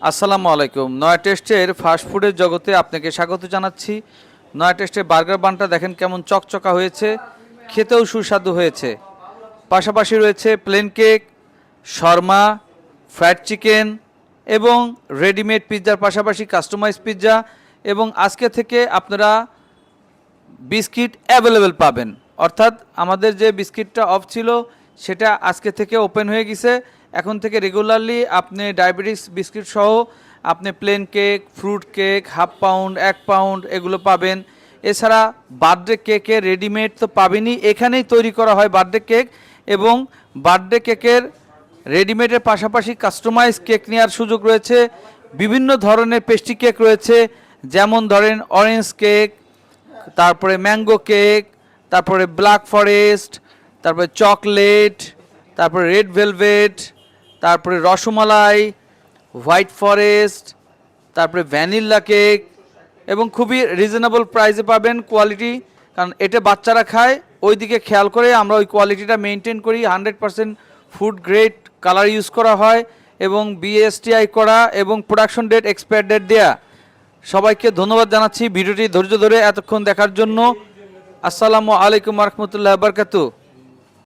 আসসালামু আলাইকুম। নয়া টেস্টের ফাস্টফুডের জগতে আপনাকে স্বাগত জানাচ্ছি। নয়া টেস্টের বার্গার বানটা দেখেন কেমন চকচকা হয়েছে, খেতেও সুস্বাদু হয়েছে। পাশাপাশি রয়েছে plane cake, Sharma, fried chicken এবং রেডিমেড পিৎজার পাশাপাশি কাস্টমাইজ পিৎজা, এবং আজকে থেকে আপনারা বিস্কিট অ্যাভেলেবেল পাবেন। অর্থাৎ আমাদের যে বিস্কিটটা অফ ছিল সেটা আজকে থেকে ওপেন হয়ে গেছে। এখন থেকে রেগুলারলি আপনি ডায়াবেটিস বিস্কিট সহ আপনি plane cake, fruit cake, half pound, 1 pound এগুলো পাবেন। এছাড়া বার্থডে কেকের রেডিমেড তো পাবেনই, এখানেই তৈরি করা হয় বার্থডে কেক, এবং বার্থডে কেকের রেডিমেডের পাশাপাশি কাস্টমাইজ কেক নেওয়ার সুযোগ রয়েছে। বিভিন্ন ধরনের পেস্ট্রি কেক রয়েছে, যেমন ধরেন অরেঞ্জ কেক, তারপরে ম্যাঙ্গো কেক, তারপরে ব্ল্যাক ফরেস্ট, তারপরে চকলেট, তারপরে রেড ভেলভেট, তারপরে রসমালাই, হোয়াইট ফরেস্ট, তারপরে ভ্যানিলা কেক, এবং খুবই রিজনেবল প্রাইসে পাবেন। কোয়ালিটি, কারণ এটা বাচ্চারা খায়, ওই দিকে খেয়াল করে আমরা ওই কোয়ালিটিটা মেনটেন করি। 100% ফুড গ্রেড কালার ইউজ করা হয় এবং বিএসটিআই করা এবং প্রোডাকশন ডেট, এক্সপায়ার ডেট দেয়া। সবাইকে ধন্যবাদ জানাচ্ছি ভিডিওটি ধৈর্য ধরে এতক্ষণ দেখার জন্য। আসসালামু আলাইকুম রহমতুল্লাহ বারকাতু।